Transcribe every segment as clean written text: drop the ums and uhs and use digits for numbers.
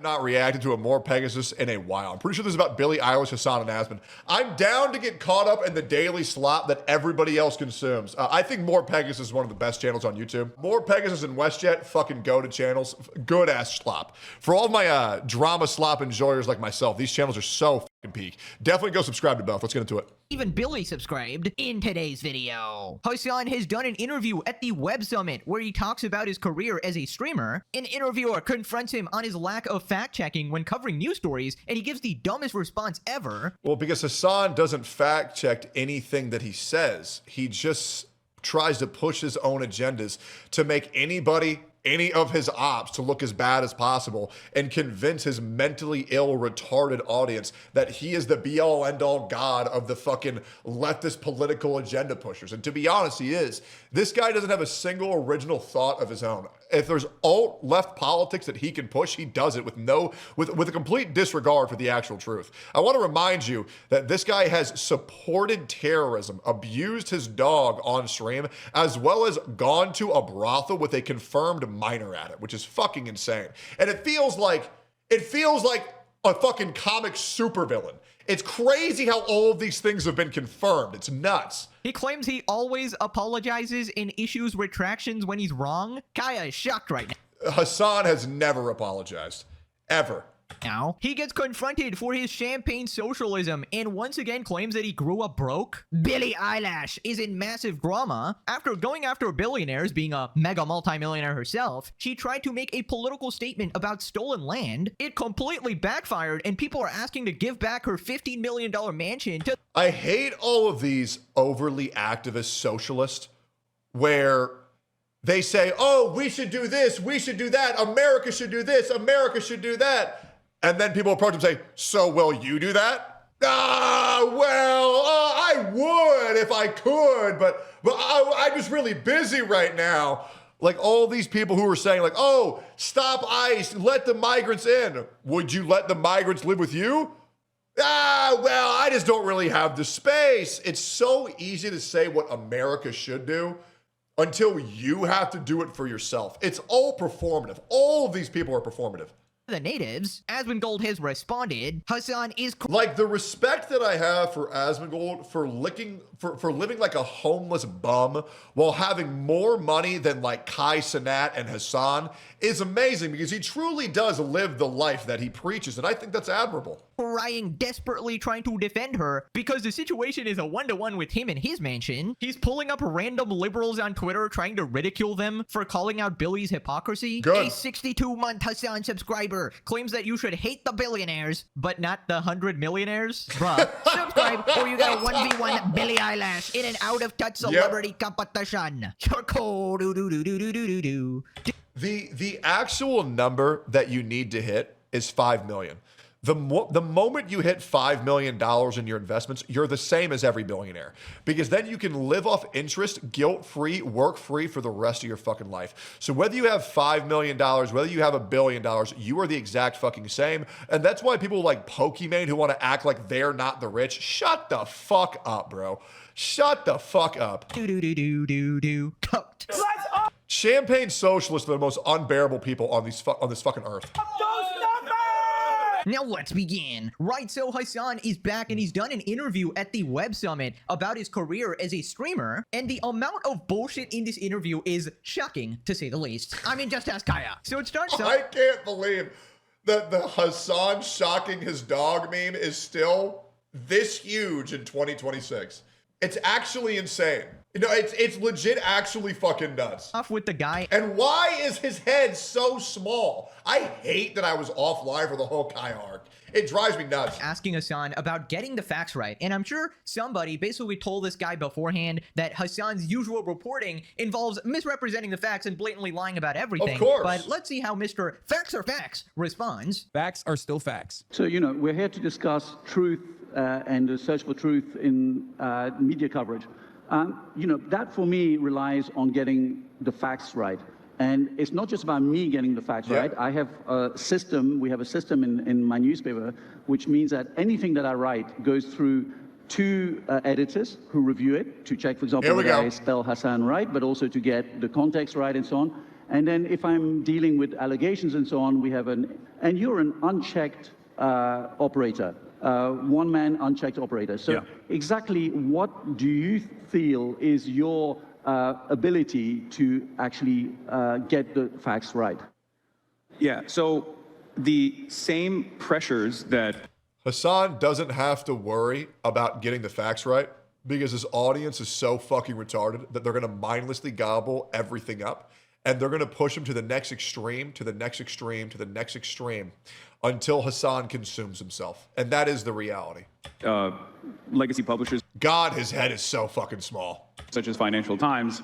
Not reacted to a more Pegasus in a while. I'm pretty sure this is about Billie Eilish, Hasan, and Asmon. I'm down to get caught up in the daily slop that everybody else consumes. I think More Pegasus is one of the best channels on YouTube. More Pegasus and WestJet, fucking go to channels. Good ass slop. For all of my drama slop enjoyers like myself, these channels are so fucking peak. Definitely go subscribe to both. Let's get into it. Even Billy subscribed. In today's video, Hasan has done an interview at the Web Summit where he talks about his career as a streamer. An interviewer confronts him on his lack of fact-checking when covering news stories, and he gives the dumbest response ever. Well, because Hasan doesn't fact-check anything that he says. He just tries to push his own agendas to make any of his ops to look as bad as possible and convince his mentally ill, retarded audience that he is the be-all, end-all god of the fucking leftist political agenda pushers. And to be honest, he is. This guy doesn't have a single original thought of his own. If there's alt-left politics that he can push, he does it with a complete disregard for the actual truth. I want to remind you that this guy has supported terrorism, abused his dog on stream, as well as gone to a brothel with a confirmed minor at it, which is fucking insane. And it feels like a fucking comic supervillain. It's crazy how all of these things have been confirmed. It's nuts. He claims he always apologizes and issues retractions when he's wrong. Kaya is shocked right now. Hasan has never apologized. Ever. Now, he gets confronted for his champagne socialism and once again claims that he grew up broke. Billie Eilish is in massive drama. After going after billionaires, being a mega multimillionaire herself, she tried to make a political statement about stolen land. It completely backfired and people are asking to give back her $15 million mansion to— I hate all of these overly activist socialists where they say, oh, we should do this, we should do that, America should do this, America should do that. And then people approach him and say, so will you do that? I would if I could, but I'm just really busy right now. Like all these people who are saying like, oh, stop ICE, let the migrants in. Would you let the migrants live with you? I just don't really have the space. It's so easy to say what America should do until you have to do it for yourself. It's all performative. All of these people are performative. The natives. Asmongold has responded. Hasan is like the respect that I have for Asmongold for living like a homeless bum while having more money than like Kai Cenat and Hasan is amazing because he truly does live the life that he preaches, and I think that's admirable. Crying, desperately trying to defend her because the situation is a one-to-one with him and his mansion. He's pulling up random liberals on Twitter trying to ridicule them for calling out Billy's hypocrisy. Good. A 62-month Hasan subscriber claims that you should hate the billionaires, but not the 100 millionaires. Bruh, subscribe or you got a 1v1 Billie Eilish in an out-of-touch celebrity competition. The actual number that you need to hit is 5 million. The moment you hit $5 million in your investments, you're the same as every billionaire. Because then you can live off interest, guilt-free, work-free for the rest of your fucking life. So whether you have $5 million, whether you have $1 billion, you are the exact fucking same. And that's why people like Pokimane who want to act like they're not the rich, shut the fuck up, bro. Shut the fuck up. Cooked. Champagne socialists are the most unbearable people on this fucking earth. Now let's begin. Right, so Hasan is back and he's done an interview at the Web Summit about his career as a streamer, and the amount of bullshit in this interview is shocking, to say the least. I mean, just ask Kaya. So it starts I can't believe that the Hasan shocking his dog meme is still this huge in 2026. It's actually insane. You know, it's legit actually fucking nuts. Off with the guy. And why is his head so small? I hate that I was offline for the whole Kai arc. It drives me nuts. Asking Hasan about getting the facts right. And I'm sure somebody basically told this guy beforehand that Hasan's usual reporting involves misrepresenting the facts and blatantly lying about everything. Of course. But let's see how Mr. Facts are Facts responds. Facts are still facts. So, you know, we're here to discuss truth and the search for truth in media coverage. You know, that for me relies on getting the facts right. And it's not just about me getting the facts right. I have a system, we have a system in my newspaper, which means that anything that I write goes through two editors who review it to check, for example, that I spell Hasan right, but also to get the context right and so on. And then if I'm dealing with allegations and so on, we have an and you're an unchecked operator, one-man unchecked operator. So exactly what do you feel is your ability to actually get the facts right? Yeah, so the same pressures that Hasan doesn't have to worry about getting the facts right because his audience is so fucking retarded that they're going to mindlessly gobble everything up, and they're going to push him to the next extreme, to the next extreme, to the next extreme until Hasan consumes himself. And that is the reality. legacy publishers, God, his head is so fucking small. such as Financial Times,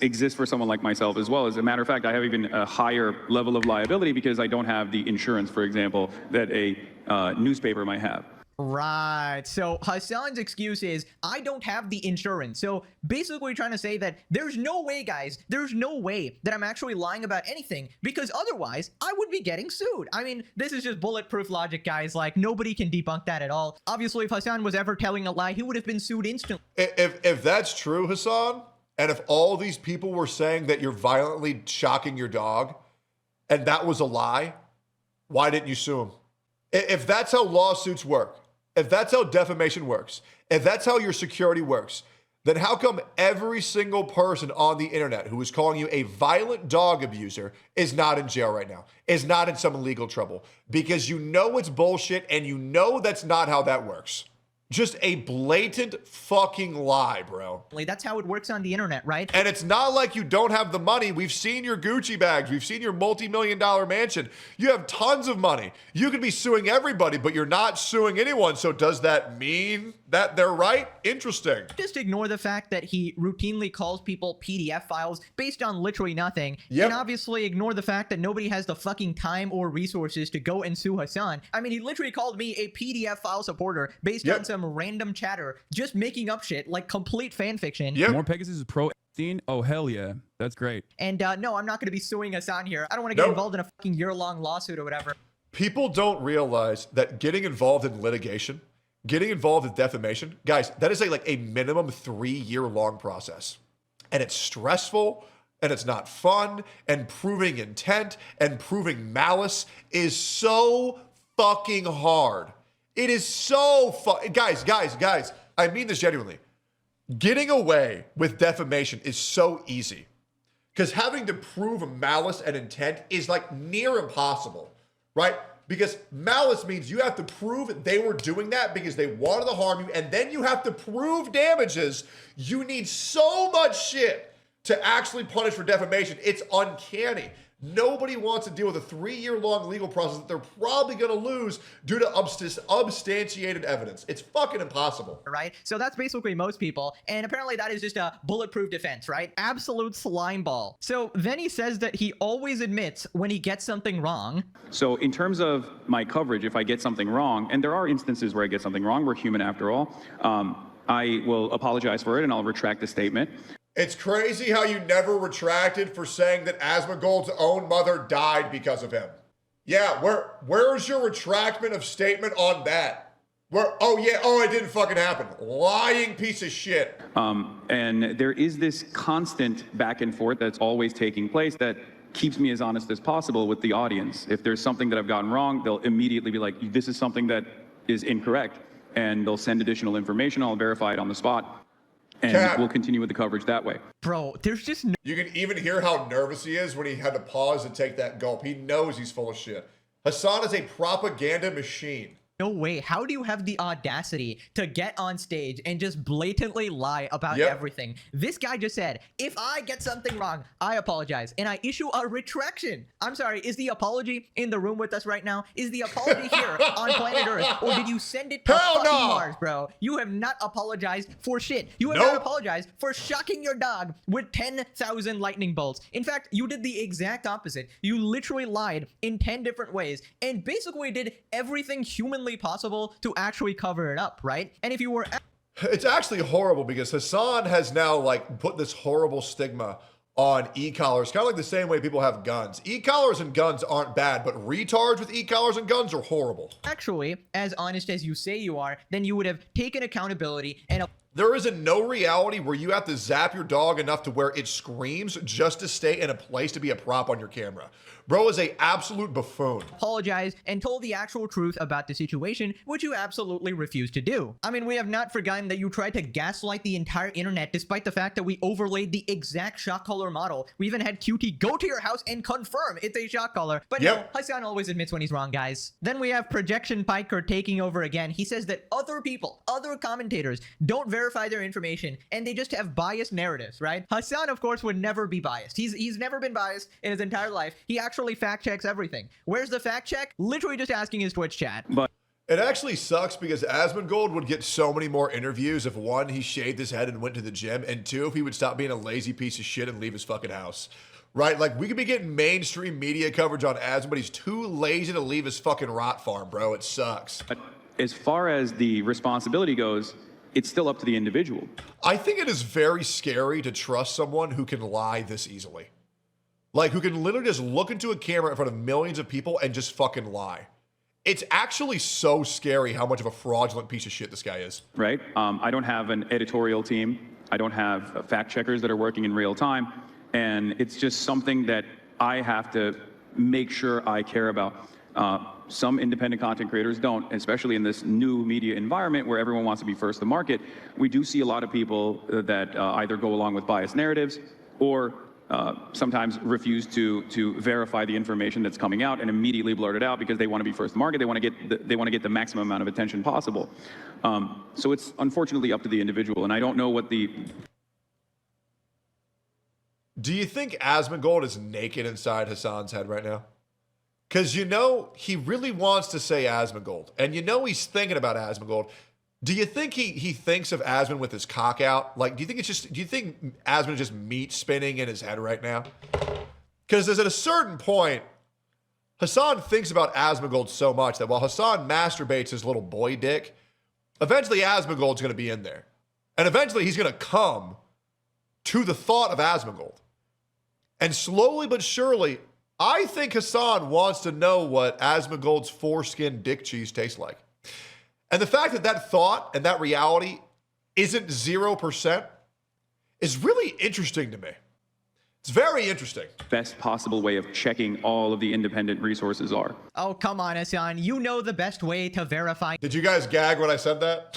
exists for someone like myself as well. As a matter of fact, I have even a higher level of liability because I don't have the insurance, for example, that a newspaper might have. Right. So Hasan's excuse is, I don't have the insurance. So basically trying to say that there's no way, guys, there's no way that I'm actually lying about anything, because otherwise I would be getting sued. I mean, this is just bulletproof logic, guys. Like, nobody can debunk that at all. Obviously, if Hasan was ever telling a lie, he would have been sued instantly. If that's true, Hasan, and if all these people were saying that you're violently shocking your dog, and that was a lie, why didn't you sue him? If that's how lawsuits work, if that's how defamation works, if that's how your security works, then how come every single person on the internet who is calling you a violent dog abuser is not in jail right now, is not in some legal trouble? Because you know it's bullshit and you know that's not how that works. Just a blatant fucking lie, bro. That's how it works on the internet, right? And it's not like you don't have the money. We've seen your Gucci bags. We've seen your multi-million-dollar mansion. You have tons of money. You could be suing everybody, but you're not suing anyone. So does that mean that they're right? Interesting. Just ignore the fact that he routinely calls people PDF files based on literally nothing. Yep. And obviously ignore the fact that nobody has the fucking time or resources to go and sue Hasan. I mean, he literally called me a PDF file supporter based on some random chatter, just making up shit like complete fan fiction. Yep. More Pegasus is pro Epstein? Oh, hell yeah. That's great. And no, I'm not going to be suing Hasan here. I don't want to get involved in a fucking year-long lawsuit or whatever. People don't realize that getting involved in litigation, getting involved in defamation, guys, that is like a minimum 3-year-long process. And it's stressful, and it's not fun, and proving intent and proving malice is so fucking hard. It is so guys, I mean this genuinely. Getting away with defamation is so easy because having to prove malice and intent is like near impossible, right? Because malice means you have to prove they were doing that because they wanted to harm you, and then you have to prove damages. You need so much shit to actually punish for defamation. It's uncanny. Nobody wants to deal with a 3-year-long legal process that they're probably going to lose due to unsubstantiated evidence. It's fucking impossible. Right? So that's basically most people. And apparently that is just a bulletproof defense, right? Absolute slime ball. So then he says that he always admits when he gets something wrong. So in terms of my coverage, if I get something wrong, and there are instances where I get something wrong, we're human after all, I will apologize for it and I'll retract the statement. It's crazy how you never retracted for saying that Asmongold's own mother died because of him. Yeah, where's your retractment of statement on that? It didn't fucking happen. Lying piece of shit. And there is this constant back and forth that's always taking place that keeps me as honest as possible with the audience. If there's something that I've gotten wrong, they'll immediately be like, this is something that is incorrect. And they'll send additional information. I'll verify it on the spot. And we'll continue with the coverage that way. Bro, there's just no... You can even hear how nervous he is when he had to pause and take that gulp. He knows he's full of shit. Hasan is a propaganda machine. No way. How do you have the audacity to get on stage and just blatantly lie about everything? This guy just said, if I get something wrong, I apologize. And I issue a retraction. I'm sorry, is the apology in the room with us right now? Is the apology here on planet Earth? Or did you send it to fucking Mars, bro? You have not apologized for shit. You have not apologized for shocking your dog with 10,000 lightning bolts. In fact, you did the exact opposite. You literally lied in 10 different ways and basically did everything humanly possible to actually cover it up, right? And if you were... It's actually horrible because Hasan has now like put this horrible stigma on e-collars, kind of like the same way people have guns. E-collars and guns aren't bad, but retards with e-collars and guns are horrible. Actually, as honest as you say you are, then you would have taken accountability and... There isn't no reality where you have to zap your dog enough to where it screams just to stay in a place to be a prop on your camera. Bro is a absolute buffoon. Apologized and told the actual truth about the situation, which you absolutely refused to do. I mean, we have not forgotten that you tried to gaslight the entire internet despite the fact that we overlaid the exact shot collar model. We even had QT go to your house and confirm it's a shot collar. But no, Hasan always admits when he's wrong, guys. Then we have Projection Piker taking over again. He says that other people, other commentators, don't verify their information and they just have biased narratives, right? Hasan, of course, would never be biased. He's never been biased in his entire life. He actually fact checks everything. Where's the fact check? Literally just asking his Twitch chat. But it actually sucks because Asmongold would get so many more interviews if one, he shaved his head and went to the gym, and two, if he would stop being a lazy piece of shit and leave his fucking house. Right? Like, we could be getting mainstream media coverage on Asmon, but he's too lazy to leave his fucking rot farm, bro. It sucks. as far as the responsibility goes, it's still up to the individual. I think it is very scary to trust someone who can lie this easily. Like, who can literally just look into a camera in front of millions of people and just fucking lie. It's actually so scary how much of a fraudulent piece of shit this guy is. Right? I don't have an editorial team. I don't have fact checkers that are working in real time. And it's just something that I have to make sure I care about. Some independent content creators don't, especially in this new media environment where everyone wants to be first to market. We do see a lot of people that either go along with biased narratives or sometimes refuse to verify the information that's coming out and immediately blurt it out because they want to be first to market. They want to get the maximum amount of attention possible. So it's unfortunately up to the individual, and I don't know what the. Do you think Asmongold is naked inside Hasan's head right now? Because you know he really wants to say Asmongold, and you know he's thinking about Asmongold. Do you think he thinks of Asmon with his cock out? Like, do you think Asmon is just meat spinning in his head right now? Because there's at a certain point, Hasan thinks about Asmongold so much that while Hasan masturbates his little boy dick, eventually Asmongold's going to be in there. And eventually he's going to come to the thought of Asmongold. And slowly but surely, I think Hasan wants to know what Asmongold's foreskin dick cheese tastes like. And the fact that that thought and that reality isn't 0% is really interesting to me. It's very interesting. Best possible way of checking all of the independent resources are. Oh, come on, Hasan. You know the best way to verify Did you guys gag when I said that?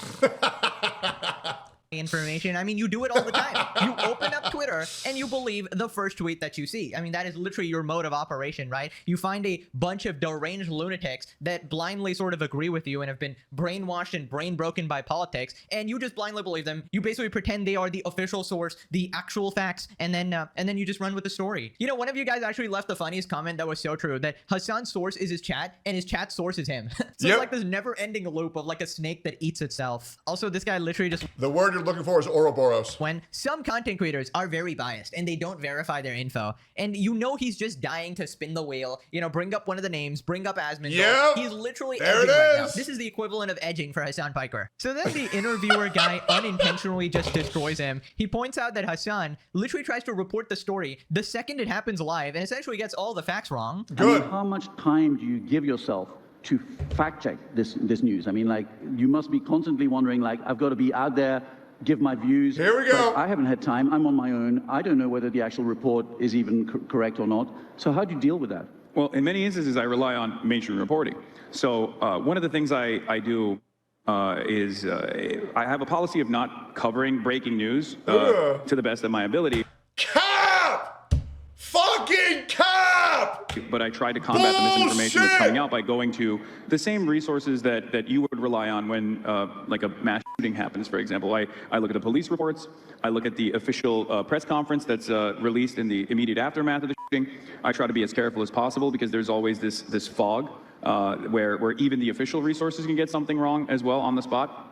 information. I mean, you do it all the time. You open up Twitter and you believe the first tweet that you see. I mean, that is literally your mode of operation, right? You find a bunch of deranged lunatics that blindly sort of agree with you and have been brainwashed and brain broken by politics, and you just blindly believe them. You basically pretend they are the official source, the actual facts, and then you just run with the story. You know, one of you guys actually left the funniest comment that was so true, that Hasan's source is his chat and his chat source is him. So It's like this never-ending loop of like a snake that eats itself. Also, this guy literally just... The word you're looking for is Ouroboros. When some content creators are very biased and they don't verify their info, and you know he's just dying to spin the wheel, you know, bring up one of the names, bring up Asmon. Yep. He's literally there edging it right now. is. This is the equivalent of edging for Hasan Piker. So then the interviewer guy unintentionally just destroys him. He points out that Hasan literally tries to report the story the second it happens live and essentially gets all the facts wrong. Good. I mean, how much time do you give yourself to fact check this news? I mean, like, you must be constantly wondering, like, I've got to be out there, give my views. Here we go. But I haven't had time. I'm on my own. I don't know whether the actual report is even correct or not. So how do you deal with that? Well, in many instances, I rely on mainstream reporting. So one of the things I do is I have a policy of not covering breaking news to the best of my ability. Cap! Fucking cap! But I try to combat the misinformation that's coming out by going to the same resources that you would rely on when like a mass shooting happens, for example. I look at the police reports. I look at the official press conference that's released in the immediate aftermath of the shooting. I try to be as careful as possible because there's always this fog where even the official resources can get something wrong as well on the spot.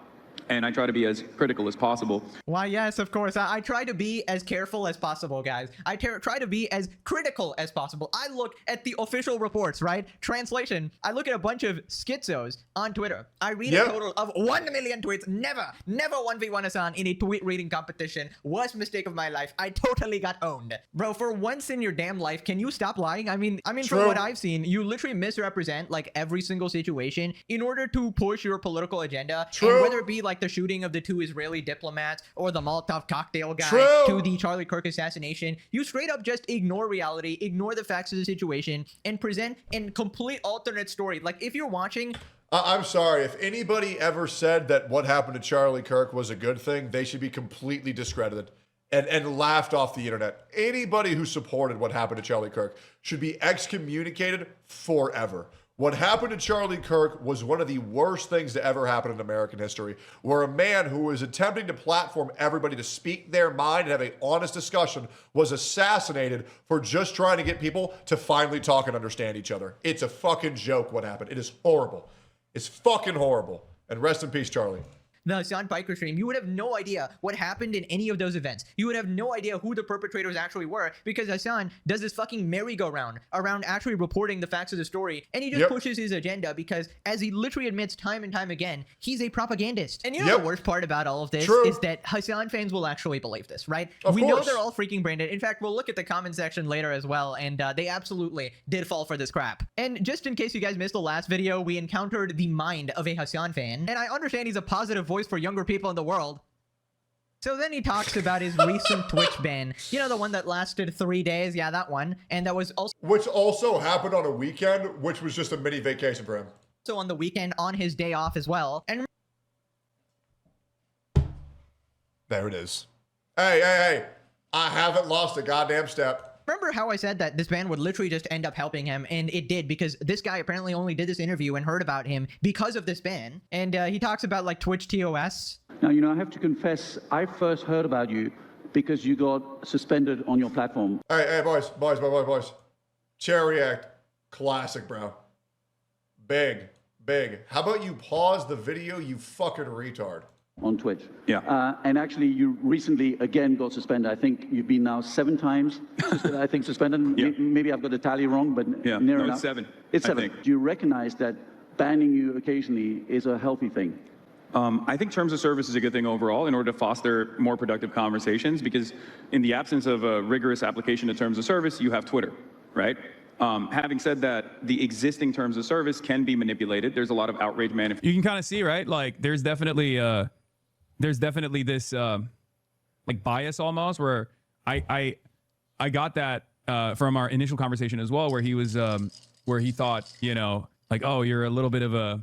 And I try to be as critical as possible. Why, yes, of course. I try to be as careful as possible, guys. I try to be as critical as possible. I look at the official reports, right? Translation, I look at a bunch of schizos on Twitter. I read a total of 1 million tweets. Never 1v1 Hasan in a tweet reading competition. Worst mistake of my life. I totally got owned. Bro, for once in your damn life, can you stop lying? I mean, from what I've seen, you literally misrepresent like every single situation in order to push your political agenda. And whether it be like like the shooting of the 2 Israeli diplomats or the Molotov cocktail guy True. to the Charlie Kirk assassination. You straight up just ignore reality, ignore the facts of the situation, and present a complete alternate story. Like, if you're watching... I'm sorry. If anybody ever said that what happened to Charlie Kirk was a good thing, they should be completely discredited and laughed off the internet. Anybody who supported what happened to Charlie Kirk should be excommunicated forever. What happened to Charlie Kirk was one of the worst things to ever happen in American history, where a man who was attempting to platform everybody to speak their mind and have an honest discussion was assassinated for just trying to get people to finally talk and understand each other. It's a fucking joke what happened. It is horrible. It's fucking horrible. And rest in peace, Charlie. The Hasan Piker stream, you would have no idea what happened in any of those events. You would have no idea who the perpetrators actually were, because Hasan does this fucking merry-go-round around actually reporting the facts of the story, and he just pushes his agenda because, as he literally admits time and time again, he's a propagandist. And you know the worst part about all of this is that Hasan fans will actually believe this, right? We know they're all freaking branded. In fact, we'll look at the comment section later as well, and they absolutely did fall for this crap. And just in case you guys missed the last video, we encountered the mind of a Hasan fan, and I understand he's a positive voice for younger people in the world. So then he talks about his recent Twitch ban. You know, the one that lasted 3 days? Yeah, that one. And that was also... Which also happened on a weekend, which was just a mini vacation for him. So on the weekend, on his day off as well. And there it is. Hey. I haven't lost a goddamn step. remember how I said that this ban would literally just end up helping him, and it did, because this guy apparently only did this interview and heard about him because of this ban. And he talks about like Twitch TOS. Now, you know, I have to confess, I first heard about you because you got suspended on your platform. Hey, boys. Tectone React, classic, bro. Big. How about you pause the video, you fucking retard? On Twitch. Yeah. And actually, you recently again got suspended. I think you've been now 7 times, I think, suspended. Yeah. Maybe I've got the tally wrong, but Yeah, near no, enough. it's 7. It's I 7. think. Do you recognize that banning you occasionally is a healthy thing? I think terms of service is a good thing overall in order to foster more productive conversations, because in the absence of a rigorous application of terms of service, you have Twitter, right? Having said that, the existing terms of service can be manipulated. There's a lot of outrage You can kind of see, right? Like there's definitely this like bias almost, where I got that from our initial conversation as well, where he was where he thought, you know, like, oh, you're a little bit of a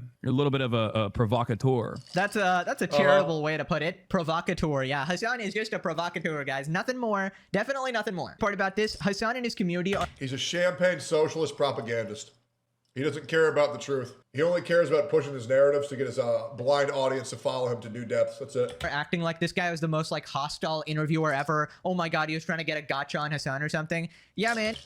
provocateur. That's a charitable way to put it. Provocateur. Yeah, Hasan is just a provocateur, guys. Nothing more. Definitely nothing more. Part about this, Hasan and his community are... He's a champagne socialist propagandist. He doesn't care about the truth. He only cares about pushing his narratives to get his blind audience to follow him to new depths. That's it. acting like this guy was the most like hostile interviewer ever. Oh my god, he was trying to get a gotcha on Hasan or something. Yeah, man.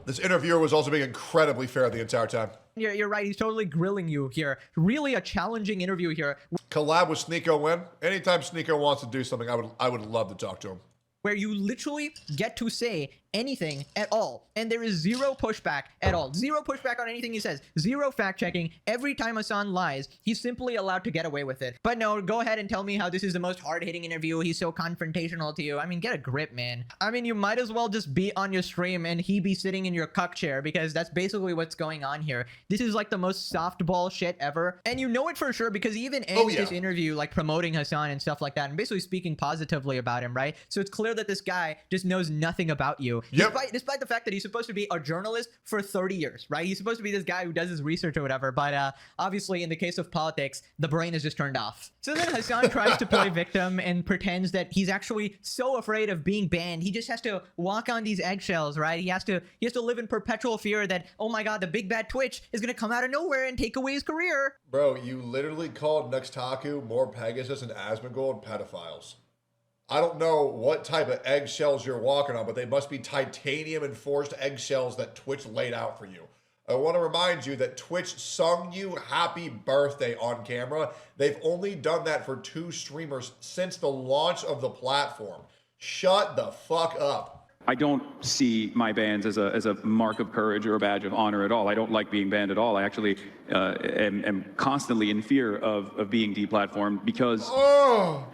This interviewer was also being incredibly fair the entire time. You're right. He's totally grilling you here. Really a challenging interview here, Collab with Sneeko Win. Anytime Sneeko wants to do something, I would love to talk to him. where you literally get to say anything at all, and there is zero pushback at all. Zero pushback on anything he says. Zero fact checking. Every time Hasan lies, he's simply allowed to get away with it. But no, go ahead and tell me how this is the most hard-hitting interview. He's so confrontational to you. I mean, get a grip, man. I mean, you might as well just be on your stream and he be sitting in your cuck chair, because that's basically what's going on here. This is like the most softball shit ever, and you know it for sure because he even ends this interview like promoting Hasan and stuff like that, and basically speaking positively about him, right? So it's clear that this guy just knows nothing about you. Despite the fact that he's supposed to be a journalist for 30 years, right? He's supposed to be this guy who does his research or whatever, but obviously in the case of politics, the brain is just turned off. So then Hasan tries to play victim and pretends that he's actually so afraid of being banned. He just has to walk on these eggshells, right? He has to live in perpetual fear that, oh my god, the big bad Twitch is gonna come out of nowhere and take away his career. Bro, you literally called Nextaku, More Pegasus, and Asmongold pedophiles. I don't know what type of eggshells you're walking on, but they must be titanium enforced eggshells that Twitch laid out for you. I want to remind you that Twitch sung you happy birthday on camera. They've only done that for 2 streamers since the launch of the platform. Shut the fuck up. I don't see my bans as a mark of courage or a badge of honor at all. I don't like being banned at all. I actually am constantly in fear of being deplatformed, because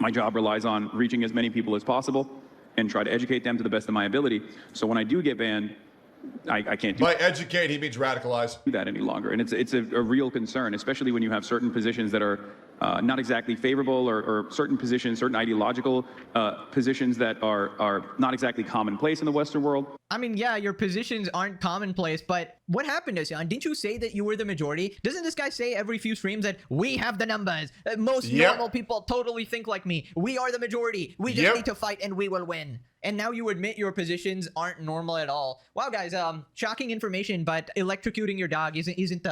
my job relies on reaching as many people as possible and try to educate them to the best of my ability. So when I do get banned, I can't do By educate, he means radicalize. that any longer. And it's a real concern, especially when you have certain positions that are not exactly favorable, or certain positions, certain ideological positions that are not exactly commonplace in the Western world. I mean, yeah, your positions aren't commonplace, but what happened, Hasan? Didn't you say that you were the majority? Doesn't this guy say every few streams that we have the numbers? Most normal people totally think like me. We are the majority. We just need to fight and we will win. And now you admit your positions aren't normal at all. Wow, guys, shocking information, but electrocuting your dog isn't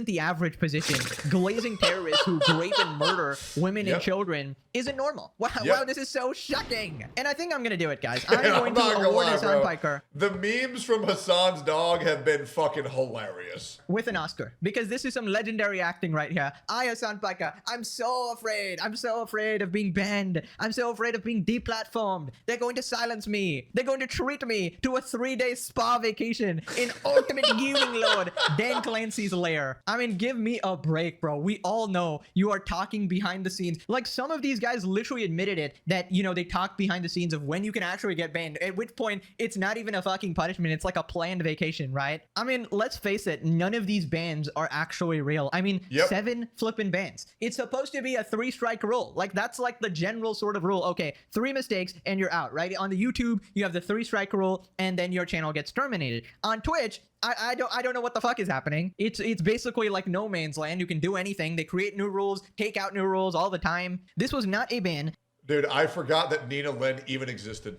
the average position. Glazing terrorists who rape and murder women and children isn't normal. Wow, wow, this is so shocking. And I think I'm gonna do it, guys. I'm going to award Hasan Piker the memes from Hasan's dog have been fucking hilarious. with an Oscar, because this is some legendary acting right here. Hasan Piker, I'm so afraid. I'm so afraid of being banned. I'm so afraid of being deplatformed. They're going to silence me. They're going to treat me to a 3-day spa vacation in ultimate gaming lord Dan Clancy's lair. I mean, give me a break, bro. We all know you are talking behind the scenes. Like, some of these guys literally admitted it, that, you know, they talk behind the scenes of when you can actually get banned, at which point it's not even a fucking punishment. It's like a planned vacation, right? I mean, let's face it, none of these bans are actually real. I mean, 7 flipping bans. It's supposed to be a 3-strike rule. Like, that's like the general sort of rule. Okay, 3 mistakes and you're out, right? On the YouTube, you have the 3-strike rule, and then your channel gets terminated. On Twitch, I don't know what the fuck is happening. It's basically like no man's land. You can do anything. They create new rules, take out new rules all the time. This was not a ban. Dude, I forgot that Nina Lynn even existed.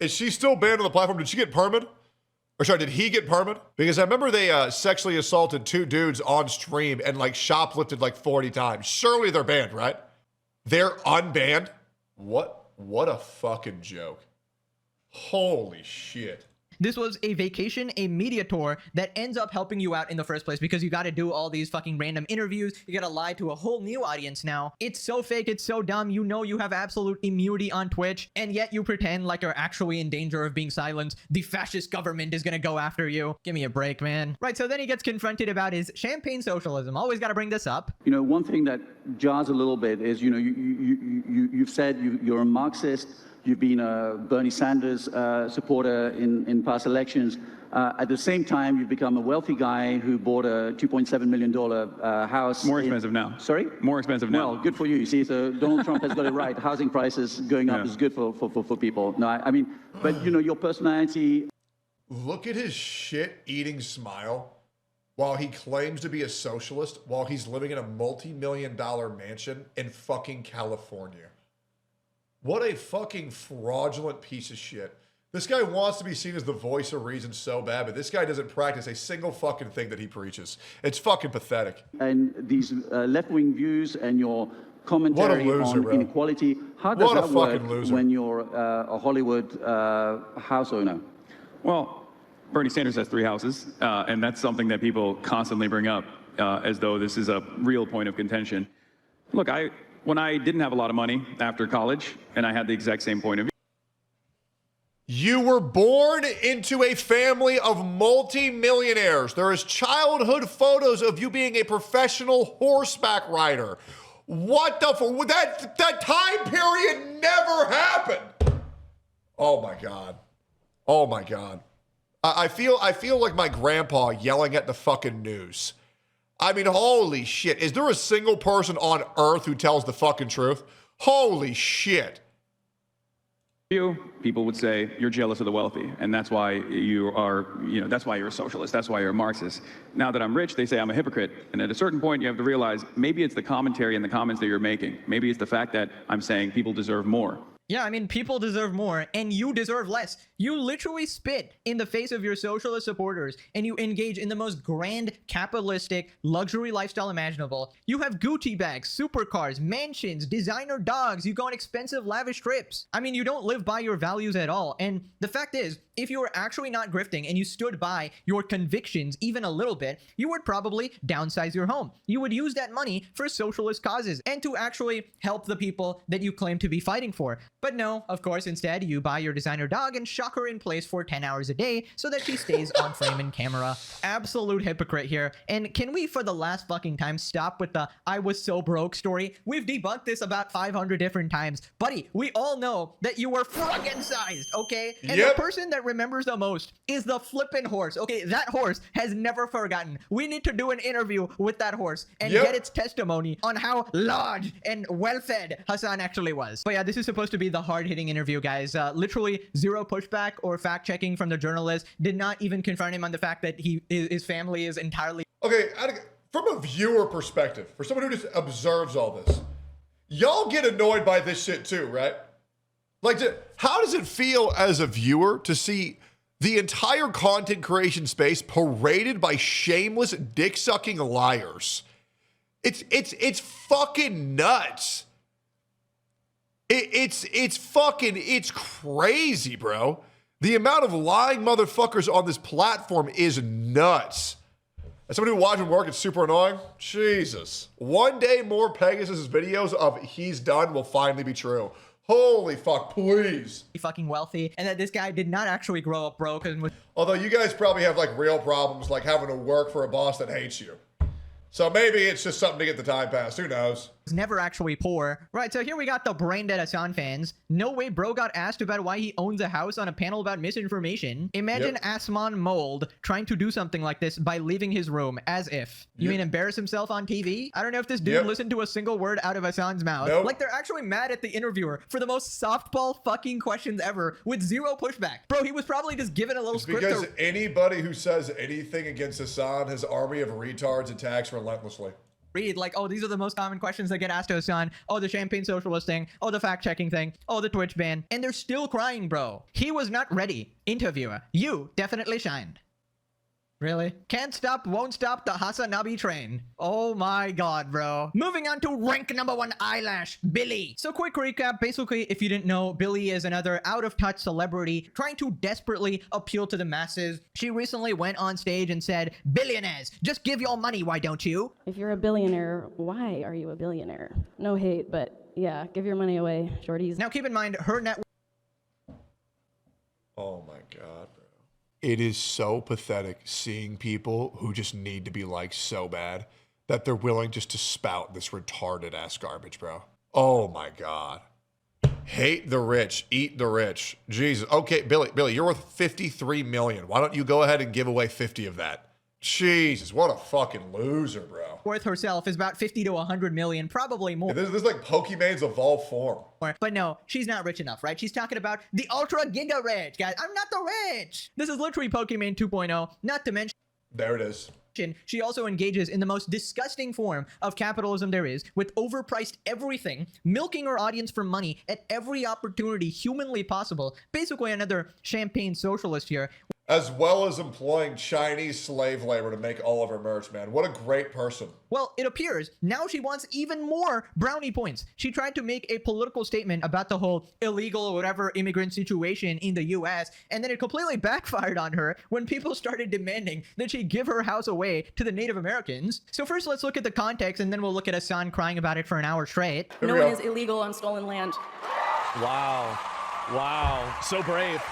Is she still banned on the platform? Did she get permit? Or sorry, did he get permit? Because I remember they sexually assaulted 2 dudes on stream and like shoplifted like 40 times. Surely they're banned, right? They're unbanned? What a fucking joke. Holy shit. This was a vacation, a media tour that ends up helping you out in the first place, because you got to do all these fucking random interviews. You got to lie to a whole new audience now. It's so fake. It's so dumb. You know you have absolute immunity on Twitch, and yet you pretend like you're actually in danger of being silenced. The fascist government is going to go after you. Give me a break, man. Right, so then he gets confronted about his champagne socialism. Always got to bring this up. You know, one thing that jars a little bit is, you know, you've said you're a Marxist. You've been a Bernie Sanders supporter in past elections. At the same time, you've become a wealthy guy who bought a $2.7 million house. More expensive now. Sorry? More expensive now. Well, good for you. You see, so Donald Trump has got it right. Housing prices going up is good for people. No, I mean, but, you know, your personality. Look at his shit-eating smile while he claims to be a socialist while he's living in a multi-million-dollar mansion in fucking California. What a fucking fraudulent piece of shit. This guy wants to be seen as the voice of reason so bad, but this guy doesn't practice a single fucking thing that he preaches. It's fucking pathetic. And these left-wing views and your commentary on inequality, how does that work when you're a Hollywood house owner? Well, Bernie Sanders has 3 houses, and that's something that people constantly bring up as though this is a real point of contention. Look, when I didn't have a lot of money after college, and I had the exact same point of view. You were born into a family of multi-millionaires. There is childhood photos of you being a professional horseback rider. What the fuck? That time period never happened. Oh my God. Oh my God. I feel like my grandpa yelling at the fucking news. I mean, holy shit. Is there a single person on earth who tells the fucking truth? Holy shit. People would say you're jealous of the wealthy, and that's why you are, you know, that's why you're a socialist, that's why you're a Marxist. Now that I'm rich, they say I'm a hypocrite. And at a certain point, you have to realize maybe it's the commentary and the comments that you're making. Maybe it's the fact that I'm saying people deserve more. Yeah, I mean, people deserve more, and you deserve less. You literally spit in the face of your socialist supporters, and you engage in the most grand, capitalistic, luxury lifestyle imaginable. You have Gucci bags, supercars, mansions, designer dogs. You go on expensive, lavish trips. I mean, you don't live by your values at all. And the fact is, if you were actually not grifting and you stood by your convictions even a little bit, you would probably downsize your home. You would use that money for socialist causes and to actually help the people that you claim to be fighting for. But no, of course, instead, you buy your designer dog and shock her in place for 10 hours a day so that she stays on frame in camera. Absolute hypocrite here. And can we, for the last fucking time, stop with the I was so broke story? We've debunked this about 500 different times. Buddy, we all know that you were fucking sized, okay? And the person that remembers the most is the flippin' horse, okay? That horse has never forgotten. We need to do an interview with that horse and get its testimony on how large and well-fed Hasan actually was. But yeah, this is supposed to be the hard-hitting interview, guys. Literally zero pushback or fact-checking from the journalist. Did not even confront him on the fact that his family is entirely... Okay, from a viewer perspective, for someone who just observes all this, y'all get annoyed by this shit too, right? Like, how does it feel as a viewer to see the entire content creation space paraded by shameless dick-sucking liars? It's fucking nuts. It's crazy, bro. The amount of lying motherfuckers on this platform is nuts. As somebody who watches him work, it's super annoying. Jesus. One day more Pegasus videos of he's done will finally be true. Holy fuck, please. Fucking wealthy, and that this guy did not actually grow up broke. And although you guys probably have like real problems, like having to work for a boss that hates you. So maybe it's just something to get the time passed. Who knows? Was never actually poor. Right, so here we got the brain dead Hasan fans. No way bro got asked about why he owns a house on a panel about misinformation. Imagine Asman Mold trying to do something like this by leaving his room, as if. You mean embarrass himself on TV? I don't know if this dude listened to a single word out of Hasan's mouth. Like, they're actually mad at the interviewer for the most softball fucking questions ever with zero pushback. Bro, he was probably just given a little script. Because anybody who says anything against Hasan, his army of retards attacks relentlessly. Read like, oh, these are the most common questions that get asked to Hasan. Oh, the champagne socialist thing. Oh, the fact checking thing. Oh, the Twitch ban. And they're still crying, bro. He was not ready. Interviewer, you definitely shined. Really? Can't stop, won't stop the Hasanabi train. Oh my god, bro. Moving on to rank number 1 eyelash, Billy. So quick recap. Basically, if you didn't know, Billy is another out-of-touch celebrity trying to desperately appeal to the masses. She recently went on stage and said, "Billionaires, just give your money, why don't you?" If you're a billionaire, why are you a billionaire? No hate, but yeah, give your money away, shorties. Now keep in mind, her net... Oh my god, bro. It is so pathetic seeing people who just need to be liked so bad that they're willing just to spout this retarded ass garbage, bro. Oh my god. Hate the rich, eat the rich. Jesus. Okay, Billy, you're worth 53 million. Why don't you go ahead and give away 50 of that? Jesus, what a fucking loser, bro. Worth herself is about 50 to 100 million, probably more. This is like Pokemon's evolved form. But no, she's not rich enough, right? She's talking about the ultra giga rich, guys. I'm not the rich. This is literally Pokemon 2.0, not to mention... There it is. She also engages in the most disgusting form of capitalism there is, with overpriced everything, milking her audience for money at every opportunity humanly possible. Basically another champagne socialist here. As well as employing Chinese slave labor to make all of her merch, man. What a great person. Well, it appears now she wants even more brownie points. She tried to make a political statement about the whole illegal or whatever immigrant situation in the US, and then it completely backfired on her when people started demanding that she give her house away to the Native Americans. So first, let's look at the context, and then we'll look at Hasan crying about it for an hour straight. No one is illegal on stolen land. Wow. Wow. So brave.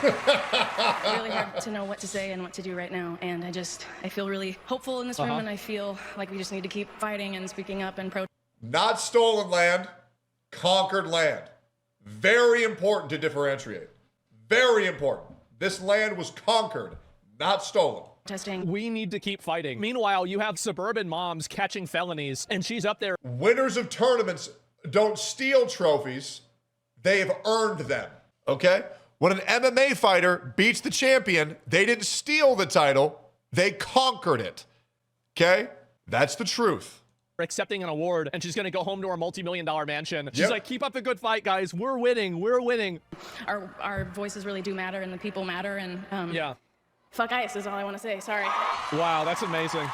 Really hard to know what to say and what to do right now, and I feel really hopeful in this room, and I feel like we just need to keep fighting and speaking up and protesting. Not stolen land, conquered land. Very important to differentiate. Very important. This land was conquered, not stolen. We need to keep fighting. Meanwhile, you have suburban moms catching felonies, and she's up there. Winners of tournaments don't steal trophies. They've earned them. Okay? When an MMA fighter beats the champion, they didn't steal the title, they conquered it. Okay? That's the truth. Accepting an award, and she's going to go home to her multi-million-dollar mansion. She's like, keep up the good fight, guys. We're winning. We're winning. Our voices really do matter, and the people matter, and yeah. Fuck ICE is all I want to say. Sorry. Wow, that's amazing.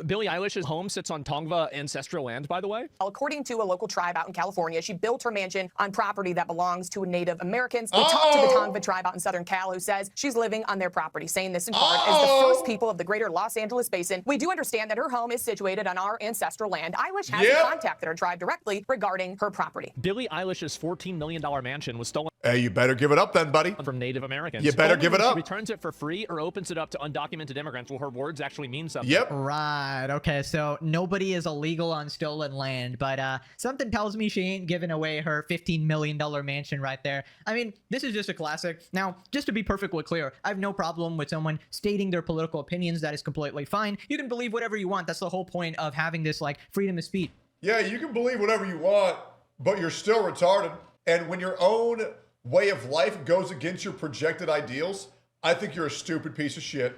Billie Eilish's home sits on Tongva ancestral land, by the way. According to a local tribe out in California, she built her mansion on property that belongs to Native Americans. We talked to the Tongva tribe out in Southern Cal, who says she's living on their property, saying this in part as the first people of the greater Los Angeles basin. We do understand that her home is situated on our ancestral land. Eilish hasn't contacted her tribe directly regarding her property. Billie Eilish's $14 million mansion was stolen Hey, you better give it up then, buddy. from Native Americans. You better Only give it when up. She returns it for free or opens it up to undocumented immigrants will her words actually mean something. Yep. Right. Okay. So nobody is illegal on stolen land, but something tells me she ain't giving away her $15 million mansion right there. I mean, this is just a classic. Now, just to be perfectly clear, I have no problem with someone stating their political opinions. That is completely fine. You can believe whatever you want. That's the whole point of having this like freedom of speech. Yeah, you can believe whatever you want, but you're still retarded. And when your own way of life goes against your projected ideals, I think you're a stupid piece of shit.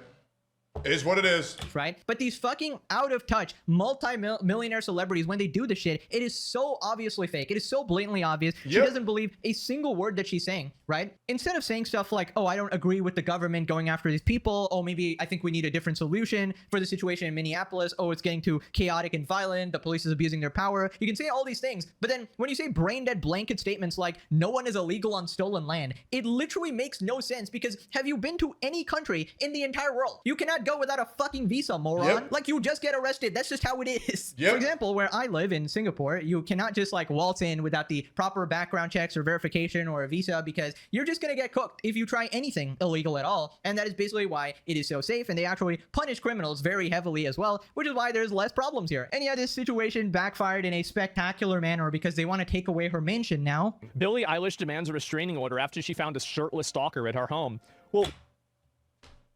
It is what it is. Right? But these fucking out of touch multi-millionaire celebrities, when they do the shit, it is so obviously fake. It is so blatantly obvious. She doesn't believe a single word that she's saying, right? Instead of saying stuff like, oh, I don't agree with the government going after these people. Oh, maybe I think we need a different solution for the situation in Minneapolis. Oh, it's getting too chaotic and violent. The police is abusing their power. You can say all these things. But then when you say brain dead blanket statements like no one is illegal on stolen land, it literally makes no sense because have you been to any country in the entire world? You cannot go without a fucking visa, moron. Like you just get arrested. That's just how it is. For example, where I live in Singapore, you cannot just like waltz in without the proper background checks or verification or a visa because you're just gonna get cooked if you try anything illegal at all. And that is basically why it is so safe, and they actually punish criminals very heavily as well, which is why there's less problems here. And yeah, this situation backfired in a spectacular manner because they want to take away her mansion now. Billie Eilish demands a restraining order after she found a shirtless stalker at her home. Well,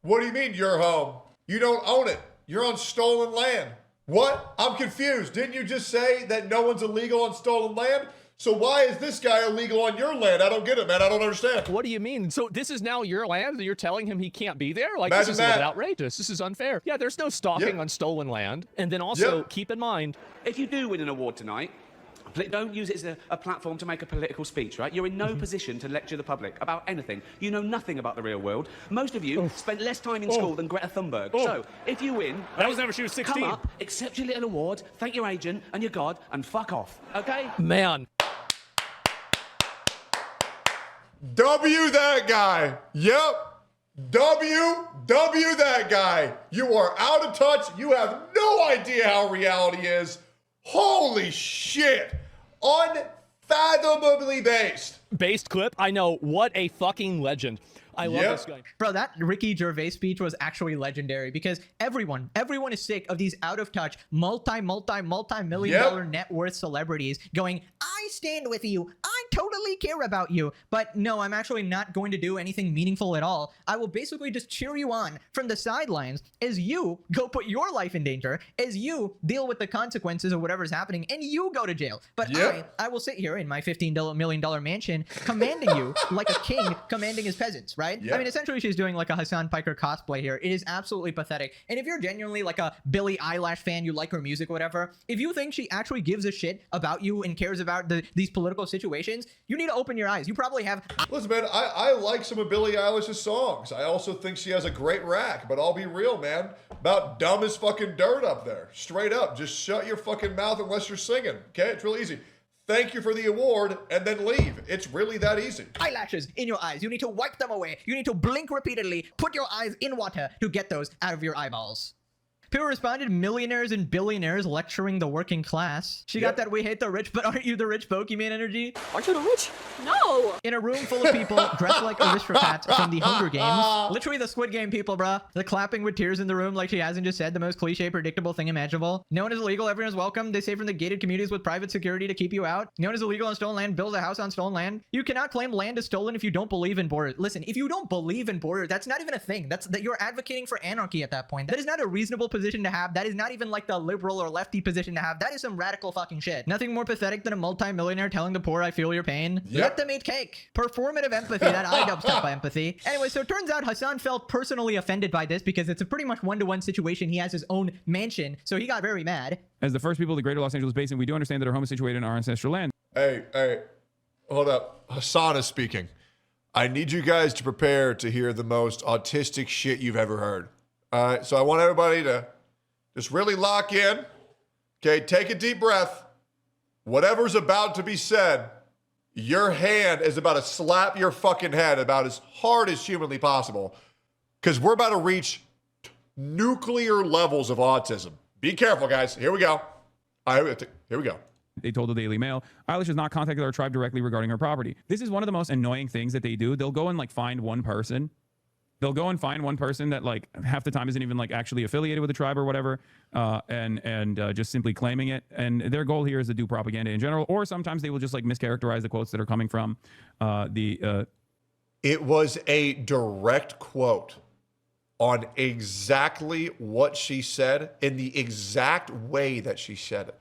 what do you mean your home? You don't own it. You're on stolen land. What? I'm confused. Didn't you just say that no one's illegal on stolen land? So why is this guy illegal on your land? I don't get it, man. I don't understand. What do you mean? So this is now your land and you're telling him he can't be there? Like, Imagine this is a bit outrageous. This is unfair. Yeah, there's no stalking on stolen land. And then also keep in mind, if you do win an award tonight, don't use it as a platform to make a political speech, right? You're in no position to lecture the public about anything. You know nothing about the real world. Most of you spent less time in school than Greta Thunberg. So, if you win... That was never she was 16. Come up, accept your little award, thank your agent and your God, and fuck off, okay? Man. W that guy. Yep. W that guy. You are out of touch. You have no idea how reality is. Holy shit. Unfathomably based Clip. I know. What a fucking legend. I love this guy. Bro, that Ricky Gervais speech was actually legendary because everyone is sick of these out of touch, multi-million dollar net worth celebrities going, I stand with you. I totally care about you. But no, I'm actually not going to do anything meaningful at all. I will basically just cheer you on from the sidelines as you go put your life in danger, as you deal with the consequences of whatever's happening, and you go to jail. But I will sit here in my $15 million mansion commanding you like a king commanding his peasants, right? I mean, essentially, she's doing like a Hasan Piker cosplay here. It is absolutely pathetic. And if you're genuinely like a Billie Eilish fan, you like her music, whatever, if you think she actually gives a shit about you and cares about these political situations, you need to open your eyes. You probably have... Listen, man, I like some of Billie Eilish's songs. I also think she has a great rack, but I'll be real, man. About dumb as fucking dirt up there. Straight up. Just shut your fucking mouth unless you're singing, okay? It's real easy. Thank you for the award, and then leave. It's really that easy. Eyelashes in your eyes. You need to wipe them away. You need to blink repeatedly. Put your eyes in water to get those out of your eyeballs. People responded, millionaires and billionaires lecturing the working class. She got that we hate the rich, but aren't you the rich Pokemon energy? Aren't you the rich? No! In a room full of people dressed like aristocrats from the Hunger Games. Literally the Squid Game people, bruh. They're clapping with tears in the room like she hasn't just said the most cliche, predictable thing imaginable. No one is illegal, everyone's welcome. They say from the gated communities with private security to keep you out. No one is illegal on stolen land, builds a house on stolen land. You cannot claim land is stolen if you don't believe in borders. Listen, if you don't believe in borders, that's not even a thing. That you're advocating for anarchy at that point. That is not a reasonable position to have. That is not even like the liberal or lefty position to have. That is some radical fucking shit. Nothing more pathetic than a multi-millionaire telling the poor, I feel your pain. Let them eat cake. Performative empathy, that iDubbbz type of empathy. Anyway, so it turns out Hasan felt personally offended by this because it's a pretty much one-to-one situation. He has his own mansion, so he got very mad. As the first people of the greater Los Angeles basin, we do understand that our home is situated in our ancestral land. Hey, hold up. Hasan is speaking. I need you guys to prepare to hear the most autistic shit you've ever heard. All right, so I want everybody to Just really lock in. Okay, take a deep breath. Whatever's about to be said, your hand is about to slap your fucking head about as hard as humanly possible, because we're about to reach nuclear levels of autism. Be careful, guys. Here we go. Here we go. They told the Daily Mail, Eilish has not contacted our tribe directly regarding her property. This is one of the most annoying things that they do. They'll go and like find one person. They'll go and find one person that like half the time isn't even like actually affiliated with the tribe or whatever, and just simply claiming it. And their goal here is to do propaganda in general, or sometimes they will just like mischaracterize the quotes that are coming from It was a direct quote on exactly what she said in the exact way that she said it.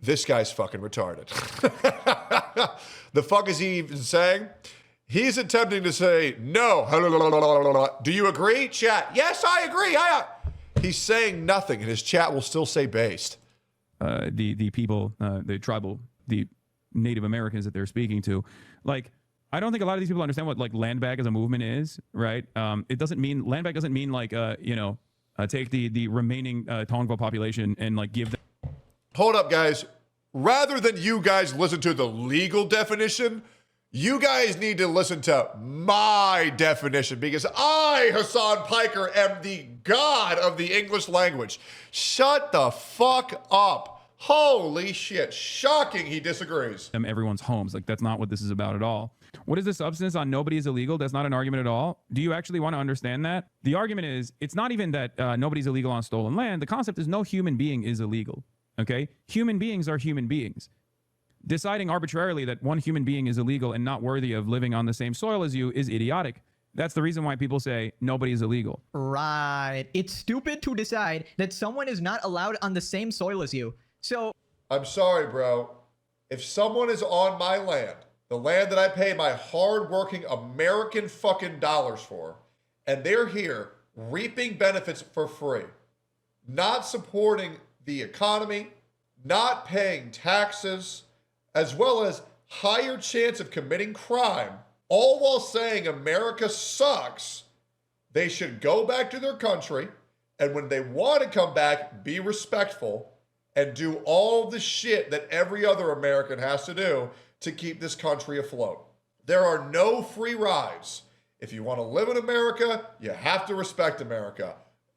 This guy's fucking retarded. The fuck is he even saying? He's attempting to say, no. Do you agree, chat? Yes, I agree. He's saying nothing, and his chat will still say based. The people, the tribal, the Native Americans that they're speaking to. Like, I don't think a lot of these people understand what like land bag as a movement is, right? It doesn't mean, land bag doesn't mean like, take the remaining Tongva population and like give them. Hold up, guys. Rather than you guys listen to the legal definition, you guys need to listen to my definition, because I, Hasan Piker, am the god of the English language. Shut the fuck up. Holy shit. Shocking he disagrees. Everyone's homes. Like, that's not what this is about at all. What is the substance on nobody is illegal? That's not an argument at all. Do you actually want to understand that? The argument is, it's not even that nobody's illegal on stolen land. The concept is no human being is illegal. Okay? Human beings are human beings. Deciding arbitrarily that one human being is illegal and not worthy of living on the same soil as you is idiotic. That's the reason why people say nobody is illegal. Right. It's stupid to decide that someone is not allowed on the same soil as you. So I'm sorry, bro. If someone is on my land, the land that I pay my hardworking American fucking dollars for, and they're here reaping benefits for free, not supporting the economy, not paying taxes, as well as higher chance of committing crime, all while saying America sucks, they should go back to their country, and when they want to come back, be respectful and do all the shit that every other American has to do to keep this country afloat. There are no free rides. If you want to live in America, you have to respect America.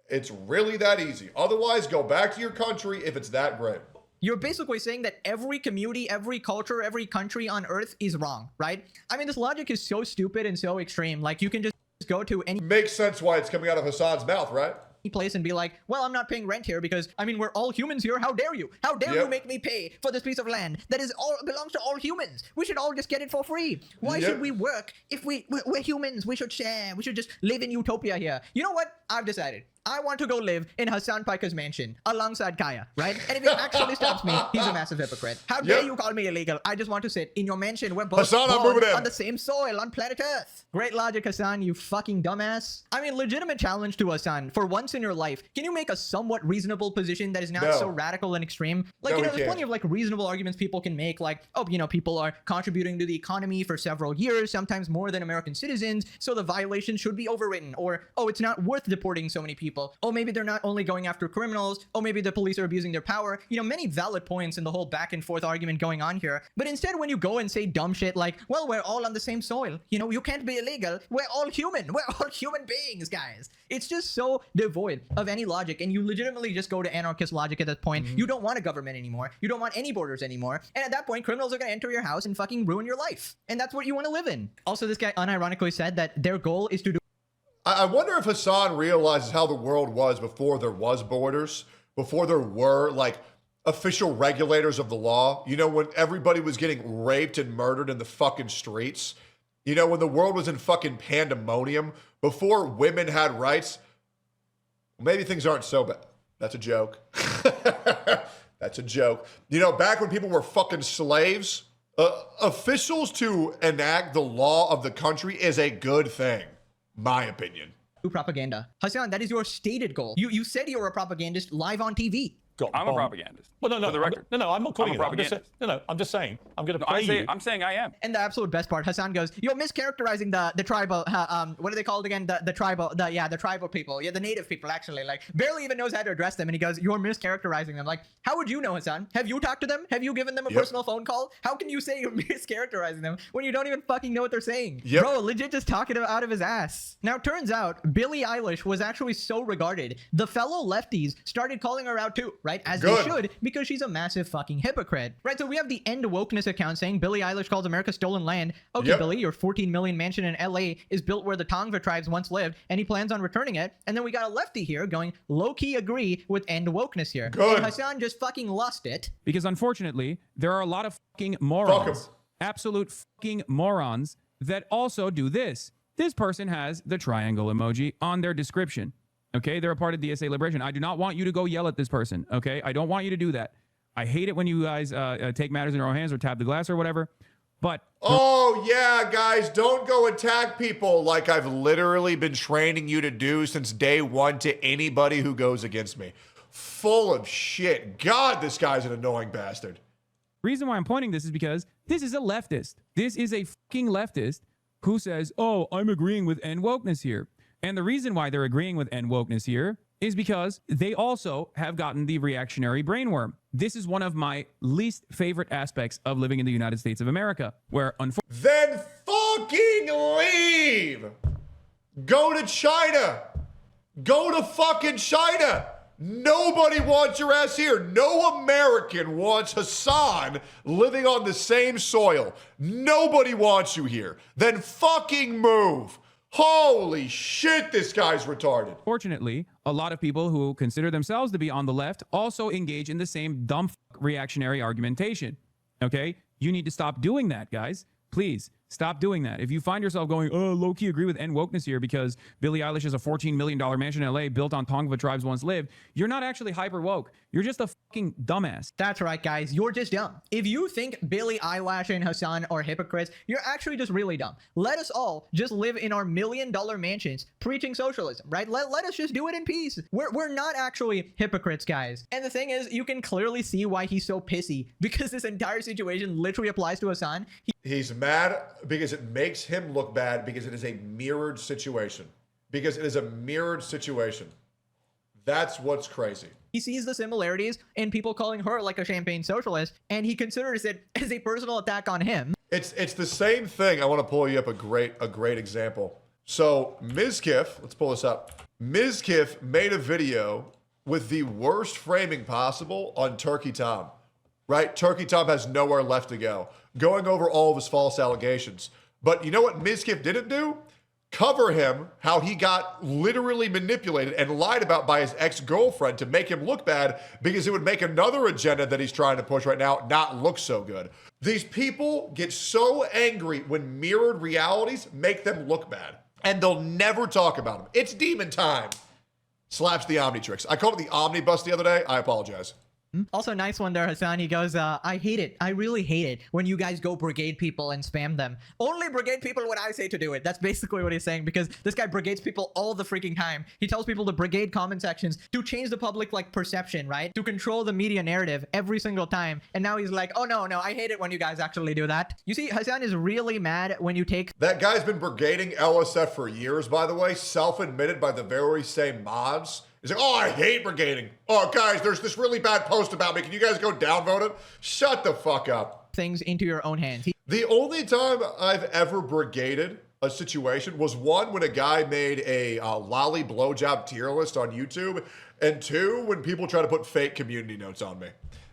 It's really that easy. Otherwise, go back to your country if it's that great. you're basically saying that every community, every culture, every country on Earth is wrong, right? I mean, this logic is so stupid and so extreme. Like, you can just go to any... Makes sense why it's coming out of Hasan's mouth, right? place and be like, well, I'm not paying rent here because, I mean, we're all humans here. How dare you? How dare you make me pay for this piece of land that is all belongs to all humans? We should all just get it for free. Why should we work if we're humans? We should share. We should just live in utopia here. You know what? I've decided. I want to go live in Hasan Piker's mansion alongside Kaya, right? And if he actually stops me, he's a massive hypocrite. How dare you call me illegal? I just want to sit in your mansion. We're both Hasan, born on the same soil on planet Earth. Great logic, Hasan, you fucking dumbass. I mean, legitimate challenge to Hasan. For once in your life, can you make a somewhat reasonable position that is not so radical and extreme? Like, you know, there's plenty of like reasonable arguments people can make, like, oh, you know, people are contributing to the economy for several years, sometimes more than American citizens, so the violation should be overwritten. Or, oh, it's not worth deporting so many people. Oh, maybe they're not only going after criminals. Oh, maybe the police are abusing their power. You know, many valid points in the whole back and forth argument going on here. But instead, when you go and say dumb shit like, well, we're all on the same soil. You know, you can't be illegal. We're all human. We're all human beings, guys. It's just so devoid of any logic. And you legitimately just go to anarchist logic at that point. You don't want a government anymore. You don't want any borders anymore. And at that point, criminals are going to enter your house and fucking ruin your life. And that's what you want to live in. Also, this guy unironically said that their goal is to do... I wonder if Hasan realizes how the world was before there was borders, before there were like official regulators of the law. You know, when everybody was getting raped and murdered in the fucking streets. You know, when the world was in fucking pandemonium, before women had rights. Maybe things aren't so bad. That's a joke. That's a joke. You know, back when people were fucking slaves, officials to enact the law of the country is a good thing. My opinion. Propaganda. Hasan, that is your stated goal. You said you're a propagandist live on TV. got I'm a bombed. propagandist. Well, no, For the record. no, I'm not calling I'm you a that. I'm just saying, I'm going to play you. I'm saying I am. And the absolute best part, Hasan goes, "You're mischaracterizing the tribal, what are they called again? The tribal, the tribal people, the native people, actually, like barely even knows how to address them." And he goes, "You're mischaracterizing them." Like, how would you know, Hasan? Have you talked to them? Have you given them a personal phone call? How can you say you're mischaracterizing them when you don't even fucking know what they're saying? Bro, legit just talking out of his ass. Now, turns out Billie Eilish was actually so regarded, the fellow lefties started calling her out too, right? As they should, because she's a massive fucking hypocrite, right? So we have the End Wokeness account saying Billie Eilish calls America stolen land. Okay, Billie, your 14 million mansion in LA is built where the Tongva tribes once lived, and he plans on returning it. And then we got a lefty here going low-key agree with End Wokeness here. And Hasan just fucking lost it. Because unfortunately, there are a lot of fucking morons, absolute fucking morons, that also do this. This person has the triangle emoji on their description. Okay, they're a part of DSA Liberation. I do not want you to go yell at this person. Okay, I don't want you to do that. I hate it when you guys take matters in your own hands or tap the glass or whatever. But oh yeah, guys, don't go attack people like I've literally been training you to do since day one to anybody who goes against me. Full of shit. God, this guy's an annoying bastard. Reason why I'm pointing this is because this is a leftist. This is a fucking leftist who says, "Oh, I'm agreeing with End Wokeness here." And the reason why they're agreeing with End Wokeness here is because they also have gotten the reactionary brainworm. This is one of my least favorite aspects of living in the United States of America, where unfortunately... Then fucking leave! Go to China! Go to fucking China! Nobody wants your ass here. No American wants Hasan living on the same soil. Nobody wants you here. Then fucking move. Holy shit, this guy's retarded. Fortunately, a lot of people who consider themselves to be on the left also engage in the same dumb reactionary argumentation. Okay? You need to stop doing that, guys. Please, stop doing that. If you find yourself going, "Oh, low-key agree with End Wokeness here because Billie Eilish has a $14 million mansion in LA built on Tongva tribes once lived," you're not actually hyper-woke. You're just a fucking dumbass. That's right, guys. You're just dumb. If you think Billie Eilish and Hasan are hypocrites, you're actually just really dumb. Let us all just live in our $1 million mansions preaching socialism, right? Let us just do it in peace. We're not actually hypocrites, guys. And the thing is, you can clearly see why he's so pissy, because this entire situation literally applies to Hasan. He's mad because it makes him look bad because it is a mirrored situation. Because it is a mirrored situation. That's what's crazy. He sees the similarities in people calling her like a champagne socialist, and he considers it as a personal attack on him. It's the same thing. I want to pull you up a great example. So Mizkif, let's pull this up. Mizkif made a video with the worst framing possible on Turkey Tom. Right? Turkey Tom has nowhere left to go. Going over all of his false allegations. But you know what Mizkif didn't do? Cover him how he got literally manipulated and lied about by his ex-girlfriend to make him look bad because it would make another agenda that he's trying to push right now not look so good. These people get so angry when mirrored realities make them look bad. And they'll never talk about them. It's demon time. Slaps the Omnitrix. I called it the Omnibus the other day. I apologize. Also, nice one there, Hasan. He goes, I hate it. I really hate it when you guys go brigade people and spam them. Only brigade people when I say to do it. That's basically what he's saying, because this guy brigades people all the freaking time. He tells people to brigade comment sections to change the public like perception, right? To control the media narrative every single time. And now he's like, oh no, I hate it when you guys actually do that. You see, Hasan is really mad when you take... That guy's been brigading LSF for years, by the way, self-admitted by the very same mods. He's like, oh, I hate brigading. Oh, guys, there's this really bad post about me. Can you guys go downvote it? Shut the fuck up. Things into your own hands. The only time I've ever brigaded a situation was one, when a guy made a lolly blowjob tier list on YouTube, and two, when people try to put fake community notes on me.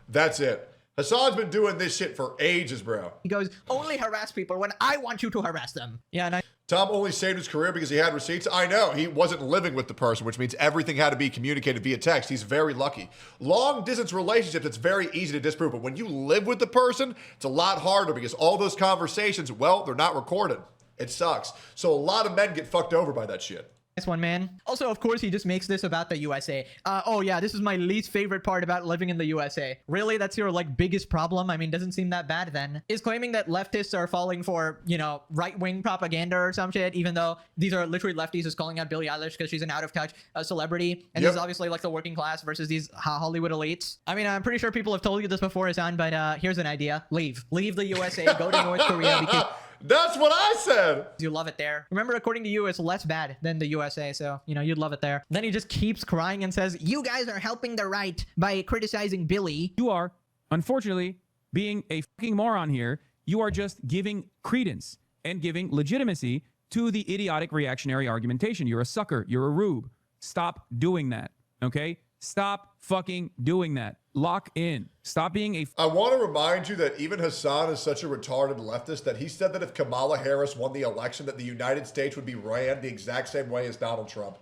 That's it. Hasan's been doing this shit for ages, bro. He goes, only harass people when I want you to harass them. Yeah, and Tom only saved his career because he had receipts. I know, he wasn't living with the person, which means everything had to be communicated via text. He's very lucky. Long distance relationships, it's very easy to disprove, but when you live with the person, it's a lot harder because all those conversations, well, they're not recorded. It sucks. So a lot of men get fucked over by that shit. Nice one, man. Also, of course, he just makes this about the USA. Oh yeah, this is my least favorite part about living in the USA. Really? That's your like biggest problem? I mean, doesn't seem that bad then. Is claiming that leftists are falling for, you know, right-wing propaganda or some shit, even though these are literally lefties, is calling out Billie Eilish because she's an out-of-touch celebrity. And this is obviously like the working class versus these Hollywood elites. I mean, I'm pretty sure people have told you this before, Hasan, but here's an idea. Leave the USA, go to North Korea because that's what I said. You love it there. Remember, according to you, it's less bad than the USA, so, you know, you'd love it there. Then he just keeps crying and says, you guys are helping the right by criticizing Billy. You are, unfortunately, being a fucking moron here. You are just giving credence and giving legitimacy to the idiotic reactionary argumentation. You're a sucker. You're a rube. Stop doing that, okay? Stop fucking doing that. Lock in. Stop being a... I want to remind you that even Hasan is such a retarded leftist that he said that if Kamala Harris won the election, that the United States would be ran the exact same way as Donald Trump.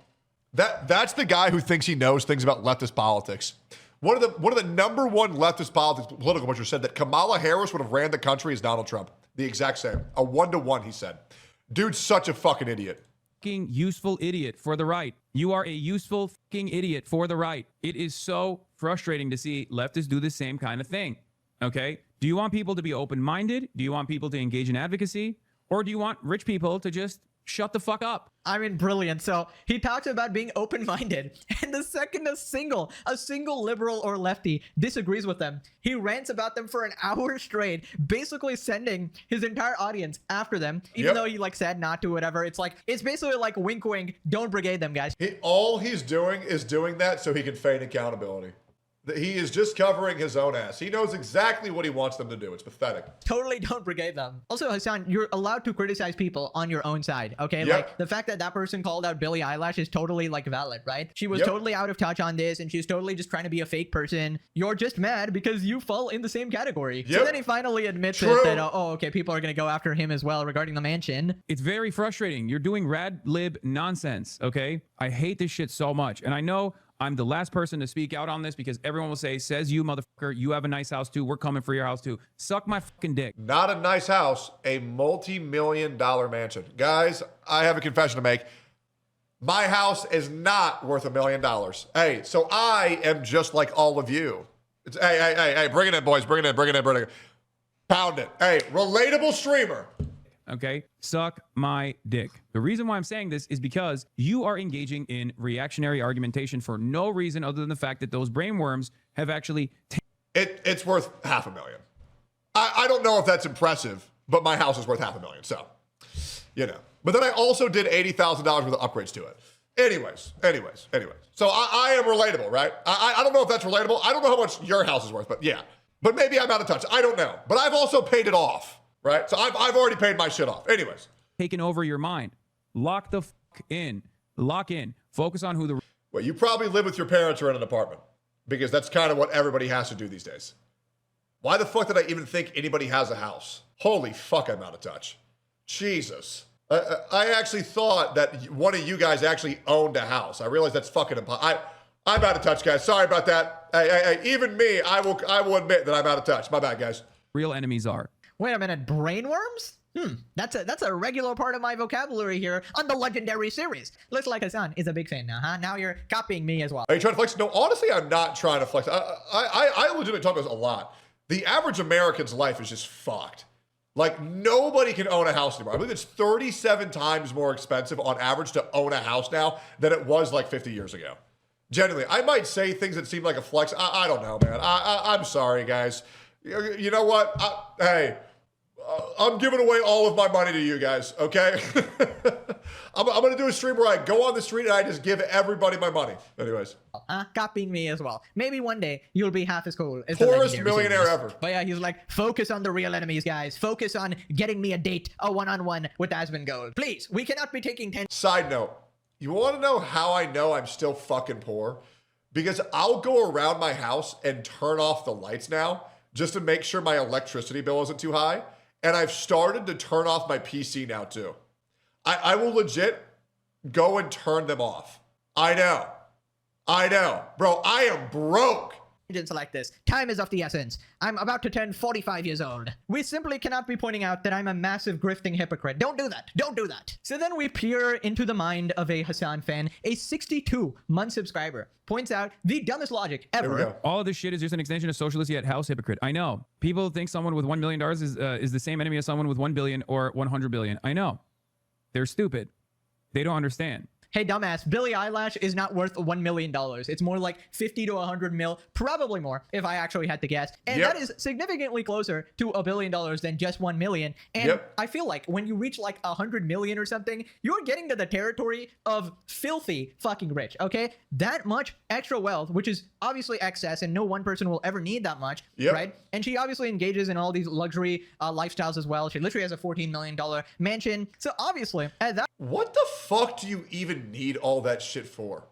That's the guy who thinks he knows things about leftist politics. One of the number one leftist political pushers said that Kamala Harris would have ran the country as Donald Trump. The exact same. A 1-to-1, he said. Dude's such a fucking idiot. Fucking useful idiot for the right. You are a useful fucking idiot for the right. It is so frustrating to see leftists do the same kind of thing. Okay? Do you want people to be open-minded? Do you want people to engage in advocacy? Or do you want rich people to just shut the fuck up? I mean, brilliant. So he talks about being open-minded, and the second a single liberal or lefty disagrees with them, he rants about them for an hour straight, basically sending his entire audience after them, even though he like said not to, whatever. It's like, it's basically like wink wink, don't brigade them, guys. All he's doing is doing that so he can feign accountability. He is just covering his own ass. He knows exactly what he wants them to do. It's pathetic. Totally don't brigade them. Also, Hasan, you're allowed to criticize people on your own side, okay? Like, the fact that person called out Billie Eilish is totally, like, valid, right? She was totally out of touch on this, and she's totally just trying to be a fake person. You're just mad because you fall in the same category. So then he finally admits it that, oh, okay, people are going to go after him as well regarding the mansion. It's very frustrating. You're doing rad lib nonsense, okay? I hate this shit so much. And I know I'm the last person to speak out on this because everyone will say, says you, motherfucker, you have a nice house too. We're coming for your house too. Suck my fucking dick. Not a nice house, a multi-million-dollar mansion. Guys, I have a confession to make. My house is not worth $1 million. Hey, so I am just like all of you. It's, hey, bring it in, boys. Bring it in. Pound it. Hey, relatable streamer. Okay, suck my dick. The reason why I'm saying this is because you are engaging in reactionary argumentation for no reason other than the fact that those brainworms have actually... It's worth $500,000. I don't know if that's impressive, but my house is worth $500,000, so, you know. But then I also did $80,000 worth of upgrades to it. Anyways. So I am relatable, right? I don't know if that's relatable. I don't know how much your house is worth, but yeah. But maybe I'm out of touch. I don't know. But I've also paid it off. Right? So I've already paid my shit off. Anyways. Taken over your mind. Lock the fuck in. Lock in. Focus on who the... Well, you probably live with your parents or in an apartment. Because that's kind of what everybody has to do these days. Why the fuck did I even think anybody has a house? Holy fuck, I'm out of touch. Jesus. I actually thought that one of you guys actually owned a house. I realize that's fucking impossible. I'm out of touch, guys. Sorry about that. Hey, even me, I will admit that I'm out of touch. My bad, guys. Real enemies are. Wait a minute, brainworms? That's a regular part of my vocabulary here on the Legendary series. Looks like Hasan is a big fan now, huh? Now you're copying me as well. Are you trying to flex? No, honestly, I'm not trying to flex. I legitimately talk about this a lot. The average American's life is just fucked. Like, nobody can own a house anymore. I believe it's 37 times more expensive on average to own a house now than it was like 50 years ago. Genuinely, I might say things that seem like a flex. I don't know, man. I'm sorry, guys. You know what? Hey, I'm giving away all of my money to you guys, okay? I'm going to do a stream where I go on the street and I just give everybody my money. Anyways. Copying me as well. Maybe one day you'll be half as cool as poorest the millionaire series. ever. But yeah, he's like, focus on the real enemies, guys. Focus on getting me a date, a one-on-one with Asmongold. Please, we cannot be taking 10... Side note, you want to know how I know I'm still fucking poor? Because I'll go around my house and turn off the lights now just to make sure my electricity bill isn't too high. And I've started to turn off my PC now too. I will legit go and turn them off. I know. Bro, I am broke. Just like this. Time is of the essence. I'm about to turn 45 years old. We simply cannot be pointing out that I'm a massive grifting hypocrite. Don't do that. Don't do that. So then we peer into the mind of a Hasan fan. A 62-month subscriber points out the dumbest logic ever. All of this shit is just an extension of socialist yet house hypocrite. I know. People think someone with $1 million is the same enemy as someone with 1 billion or 100 billion. I know. They're stupid. They don't understand. Hey, dumbass, Billie Eilish is not worth $1 million. It's more like 50 to 100 mil, probably more if I actually had to guess. And that is significantly closer to $1 billion than just 1 million. And I feel like when you reach like 100 million or something, you're getting to the territory of filthy fucking rich, okay? That much extra wealth, which is obviously excess and no one person will ever need that much, right? And she obviously engages in all these luxury lifestyles as well. She literally has a $14 million mansion. So obviously, at that... What the fuck do you even need all that shit for?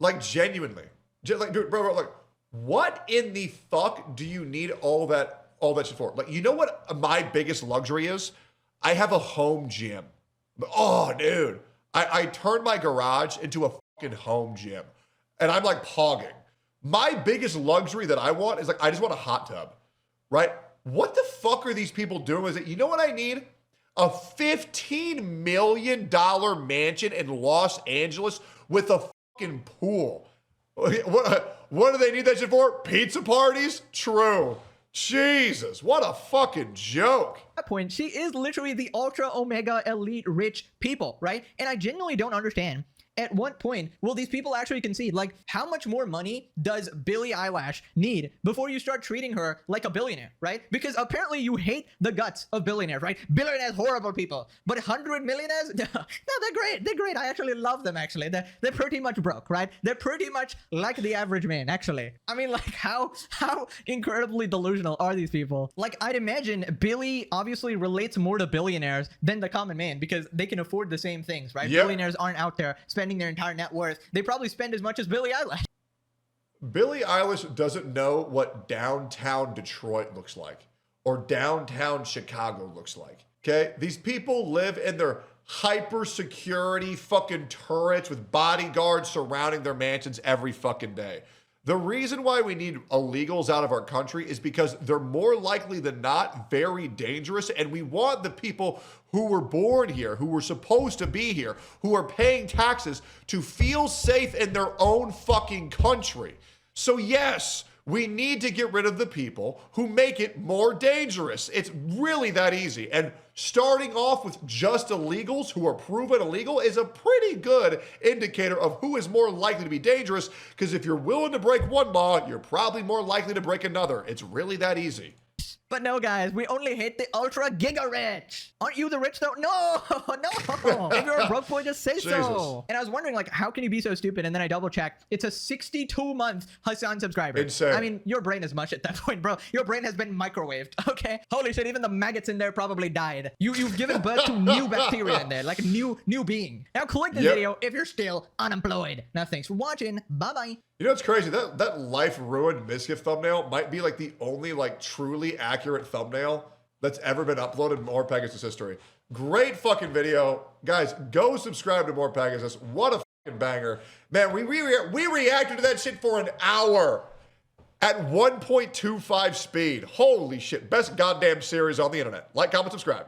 Like, genuinely. Like, dude, bro, like, what in the fuck do you need all that shit for? Like, you know what my biggest luxury is? I have a home gym. Oh, dude. I turned my garage into a fucking home gym. And I'm like pogging. My biggest luxury that I want is like, I just want a hot tub, right? What the fuck are these people doing with it? You know what I need? A $15 million mansion in Los Angeles with a fucking pool. What do they need that shit for? Pizza parties? True. Jesus, what a fucking joke. At that point, she is literally the ultra omega elite rich people, right? And I genuinely don't understand. At what point will these people actually concede? Like, how much more money does Billie Eilish need before you start treating her like a billionaire, right? Because apparently you hate the guts of billionaires, right? Billionaires, horrible people. But 100 millionaires? No, they're great. They're great. I actually love them, actually. They're pretty much broke, right? They're pretty much like the average man, actually. I mean, like, how incredibly delusional are these people? Like, I'd imagine Billie obviously relates more to billionaires than the common man because they can afford the same things, right? Billionaires aren't out there spending their entire net worth. They probably spend as much as Billie Eilish. Billie Eilish doesn't know what downtown Detroit looks like or downtown Chicago looks like. Okay? These people live in their hyper security fucking turrets with bodyguards surrounding their mansions every fucking day. The reason why we need illegals out of our country is because they're more likely than not very dangerous, and we want the people who were born here, who were supposed to be here, who are paying taxes to feel safe in their own fucking country. So yes, we need to get rid of the people who make it more dangerous. It's really that easy. And starting off with just illegals who are proven illegal is a pretty good indicator of who is more likely to be dangerous, because if you're willing to break one law, you're probably more likely to break another. It's really that easy. But no, guys, we only hate the ultra giga rich. Aren't you the rich though? No, no. If you're a broke boy, just say so. And I was wondering, like, how can you be so stupid? And then I double checked. It's a 62-month Hasan subscriber. Insane. I mean, your brain is mush at that point, bro. Your brain has been microwaved, okay? Holy shit, even the maggots in there probably died. You've given birth to new bacteria in there, like a new being. Now click this video if you're still unemployed. Now, thanks for watching. Bye-bye. You know what's crazy? That life ruined misgift thumbnail might be like the only like truly accurate thumbnail that's ever been uploaded in More Pegasus history. Great fucking video. Guys, go subscribe to More Pegasus. What a fucking banger. Man, we reacted to that shit for an hour at 1.25 speed. Holy shit. Best goddamn series on the internet. Like, comment, subscribe.